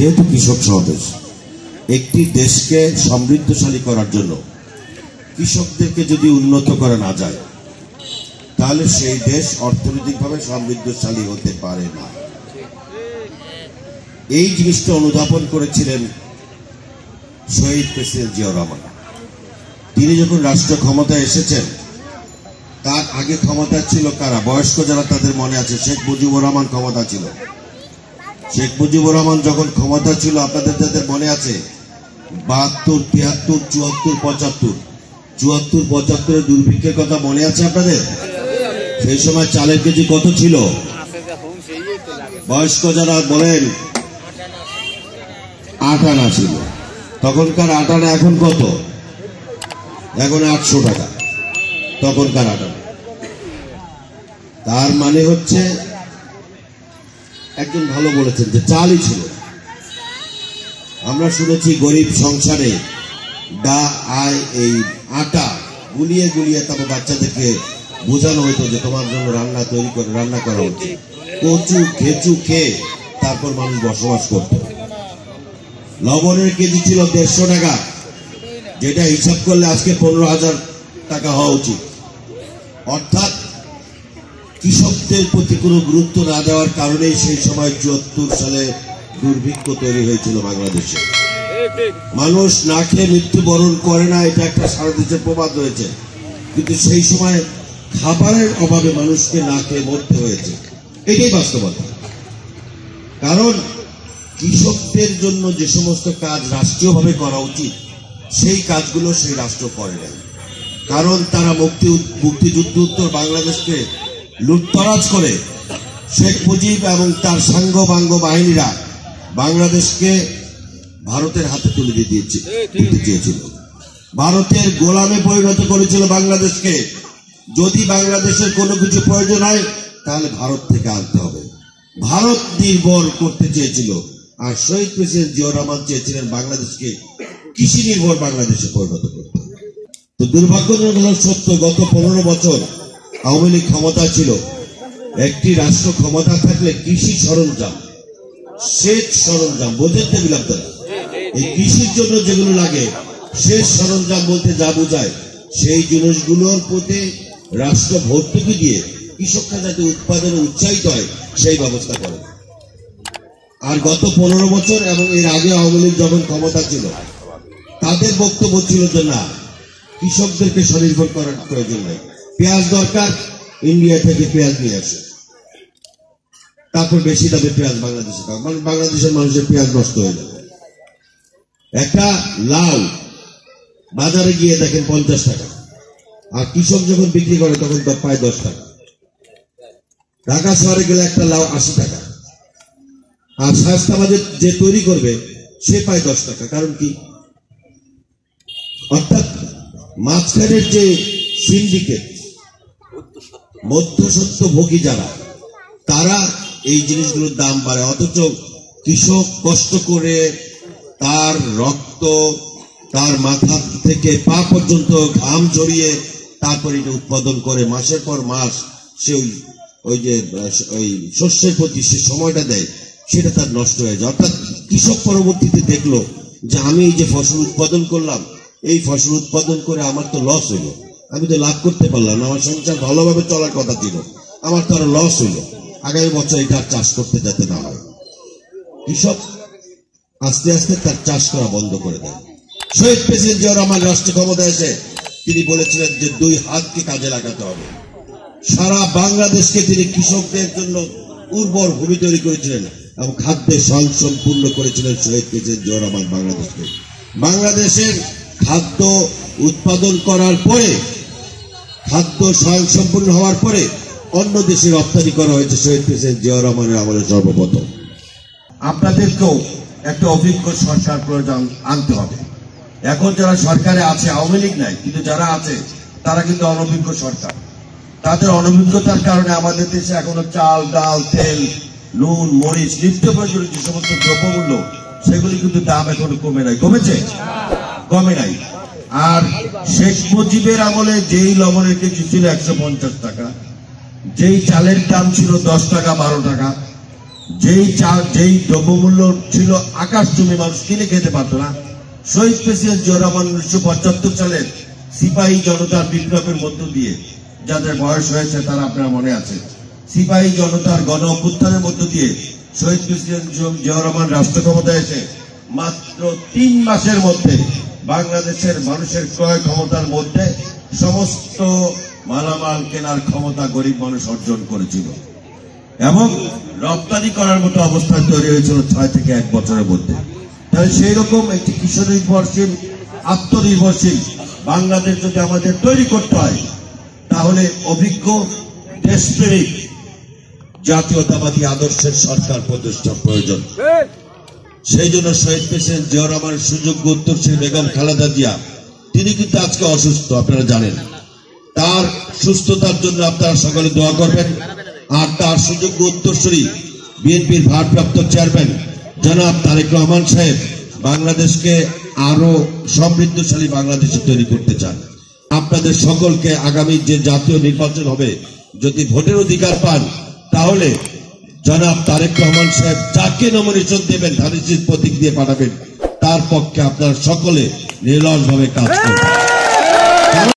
যেহেতু কৃষক সমাবেশ, একটি দেশকে সমৃদ্ধশালী করার জন্য কৃষকদেরকে যদি উন্নত করা না যায় তাহলে সেই দেশ অর্থনৈতিকভাবে সমৃদ্ধশালী হতে পারে না। এই জিনিসটা অনুধাবন করেছিলেন শহীদ প্রেসিডেন্ট জিয়াউর রহমান। তিনি যখন রাষ্ট্র ক্ষমতায় এসেছেন, তার আগে ক্ষমতা ছিল কারা? বয়স্ক যারা তাদের মনে আছে, শেখ মুজিবুর রহমান ক্ষমতা ছিল। শেখ মুজিবুর রহমান যখন ক্ষমতা ছিল, আপনাদের যাদের মনে আছে, 72, 73, 74, 75 দুর্ভিক্ষের কথা মনে আছে আপনাদের? সেই সময় চালের কেজি কত ছিল? বয়স্ক যারা বলেন 8 আনা ছিল। তখনকার 8 আনা এখন কত? এখন 800 টাকা তখনকার 8 আনা। তার মানে হচ্ছে, একজন ভালো বলেছেন যে চালই ছিল। আমরা শুনেছি গরিব সংসারে এই আটা গুলিয়ে গুলিয়ে তারপর বাচ্চাদেরকে বোঝানো হইতো যে তোমার জন্য রান্না করা হচ্ছে। কচু খেচু খেয়ে তারপর মানুষ বসবাস করত। লবণের কেজি ছিল 150 টাকা, যেটা হিসাব করলে আজকে 15,000 টাকা হওয়া উচিত। অর্থাৎ কৃষকদের প্রতি কোনো গুরুত্ব না দেওয়ার কারণেই সেই সময় 74 সালে দুর্ভিক্ষ তৈরি হয়েছিল বাংলাদেশে। মানুষ না খেয়ে মৃত্যুবরণ করে না, এটা একটা সারা দেশের প্রবাদ রয়েছে, কিন্তু সেই সময় খাবারের অভাবে মানুষকে না খেয়ে মরতে হয়েছে। এটাই বাস্তবতা। কারণ কৃষকদের জন্য যে সমস্ত কাজ রাষ্ট্রীয়ভাবে করা উচিত, সেই কাজগুলো সেই রাষ্ট্র করে নাই। কারণ তারা মুক্তিযুদ্ধোত্তর বাংলাদেশকে লুটতরাজ করে শেখ মুজিব এবং তার সাঙ্গপাঙ্গ বাহিনীরা বাংলাদেশকে ভারতের হাতে তুলে দিতে চেয়েছিল। ভারতের গোলামে পরিণত করেছিল বাংলাদেশকে। যদি বাংলাদেশের কোনো কিছু প্রয়োজন হয় তাহলে ভারত থেকে আনতে হবে। ভারত নির্ভর করতে চেয়েছিল। আর শহীদ প্রেসিডেন্ট জিয়াউর রহমান চেয়েছিলেন বাংলাদেশকে কৃষি নির্ভর বাংলাদেশে পরিণত করতে। তো দুর্ভাগ্যজনক সত্য, গত 15 বছর আওয়ামী লীগ ক্ষমতা ছিল। একটি রাষ্ট্র ক্ষমতা থাকলে কৃষি সরঞ্জাম, সেচ সরঞ্জাম, বোঝেন না বিলাম তারা, এই কৃষির জন্য যেগুলো লাগে, সেচ সরঞ্জাম বলতে যা বোঝায়, সেই জিনিসগুলোর প্রতি রাষ্ট্র ভর্তুকি দিয়ে কৃষকরা যাতে উৎপাদনে উৎসাহিত হয় সেই ব্যবস্থা করে। আর গত 15 বছর এবং এর আগে আওয়ামী লীগ যখন ক্ষমতা ছিল, তাদের বক্তব্য ছিল যে না, কৃষকদেরকে স্বনির্ভর করার প্রয়োজন নেই। পেঁয়াজ দরকার, ইন্ডিয়া থেকে পেঁয়াজ নিয়ে আসে, তারপর বেশি দামে পেঁয়াজ বাংলাদেশে পাবে, মানে বাংলাদেশের মানুষের পেঁয়াজ নষ্ট হয়ে যাবে। একটা লাউ বাজারে গিয়ে দেখেন 50 টাকা, আর কৃষক যখন বিক্রি করে তখন তার পায় 10 টাকা। ঢাকা শহরে গেলে একটা লাউ 80 টাকা, আর শায়স্তাবাদে যে তৈরি করবে সে পায় 10 টাকা। কারণ কি? অর্থাৎ মাঝখানের যে সিন্ডিকেট, মধ্যস্বত্বভোগী যারা, তারা এই জিনিসগুলোর দাম বাড়ায়। অথচ কৃষক কষ্ট করে তার রক্ত, তার মাথা থেকে পা পর্যন্ত ঘাম ঝরিয়ে তারপর এটা উৎপাদন করে, মাসের পর মাস সে ওই শস্যের প্রতি সে সময়টা দেয়, সেটা তার নষ্ট হয়ে যায়। অর্থাৎ কৃষক পরবর্তীতে দেখলো যে আমি এই যে ফসল উৎপাদন করলাম, এই ফসল উৎপাদন করে আমার তো লস হলো, আমি তো লাভ করতে পারলাম না, আমার সংসার ভালোভাবে চলার কথা ছিল, আমার তো আরো লস হলো। আগামী বছর এটা চাষ করতে যাতে না হয়, কৃষক আস্তে আস্তে তার চাষ করা বন্ধ করে দেয়। শহীদ প্রেসিডেন্ট জিয়াউর রহমান রাষ্ট্র ক্ষমতায় এসে তিনি বলেছিলেন যে 2 হাতকে কাজে লাগাতে হবে। সারা বাংলাদেশকে তিনি কৃষকদের জন্য উর্বর ভূমি তৈরি করেছিলেন এবং খাদ্যে স্বয়ংসম্পূর্ণ করেছিলেন শহীদ প্রেসিডেন্ট জিয়াউর রহমান বাংলাদেশকে। বাংলাদেশের খাদ্য উৎপাদন করার পরে, খাদ্য স্বয়ংসম্পূর্ণ হওয়ার পরে অন্য দেশে রপ্তানি করা হয়েছে শহীদ প্রেসিডেন্ট জিয়াউর রহমানের আমলে সর্বপ্রথম। আপনাদেরকেও একটা অভিজ্ঞ সরকার প্রয়োজন আনতে হবে। এখন যারা সরকারে আছে, আওয়ামী লীগ নাই, কিন্তু যারা আছে তারা কিন্তু অনভিজ্ঞ সরকার। তাদের অনভিজ্ঞতার কারণে আমাদের দেশে এখনো চাল, ডাল, তেল, নুন, মরিচ, নিত্য প্রয়োজনীয় যে সমস্ত দ্রব্যমূল্য, সেগুলি কিন্তু দাম এখনো কমে নাই। কমেছে? কমে নাই। আর শেখ মুজিবের আমলে যেই লবণের কেজি ছিল 150 টাকা, যেই চালের দাম ছিল 10 টাকা 12 টাকা, যেই দ্রব্যমূল্য ছিল আকাশচুম্বী, মানুষ কিনে খেতে পারতো না। শহীদ প্রেসিডেন্ট জিয়াউর রহমান 1975 সালের সিপাহী জনতার বিপ্লবের মধ্য দিয়ে, যাদের বয়স হয়েছে তারা আপনার মনে আছে, সিপাহী জনতার গণ অভ্যুত্থানের মধ্য দিয়ে শহীদ প্রেসিডেন্ট জিয়াউর রহমান রাষ্ট্র ক্ষমতায় এসে মাত্র 3 মাসের মধ্যে বাংলাদেশের মানুষের ক্রয় ক্ষমতার মধ্যে সমস্ত মালামাল কেনার ক্ষমতা গরিব মানুষ অর্জন করেছিল এবং রপ্তানি করার মতো অবস্থা তৈরি হয়েছিল 6 থেকে 1 বছরের মধ্যে। তাহলে সেই রকম একটি কৃষি নির্ভরশীল, আত্মনির্ভরশীল বাংলাদেশ যদি আমাদের তৈরি করতে হয়, তাহলে অভিজ্ঞ, দেশপ্রেমিক, জাতীয়তাবাদী আদর্শের সরকার প্রতিষ্ঠা প্রয়োজন। সেই জন্য শহীদ প্রেসিডেন্ট জিয়াউর রহমানের সুযোগ্য উত্তরসূরি বেগম খালেদা জিয়া, তিনি কিন্তু আজকে অসুস্থ, আপনারা জানেন। তার সুস্থতার জন্য আপনারা সকলে দোয়া করবেন। আর তার সুযোগ্য উত্তরসূরি বিএনপির ভারপ্রাপ্ত চেয়ারম্যান জনাব তারেক রহমান সাহেব বাংলাদেশকে আরো সমৃদ্ধশালী বাংলাদেশে তৈরি করতে চান। আপনাদের সকলকে আগামী যে জাতীয় নির্বাচন হবে, যদি ভোটের অধিকার পান, তাহলে জনাব তারেক রহমান সাহেব যাকে নমিনেশন দেবেন, ধানের শীষ প্রতীক দিয়ে পাঠাবেন, তার পক্ষে আপনারা সকলে নিরলসভাবে কাজ করবেন।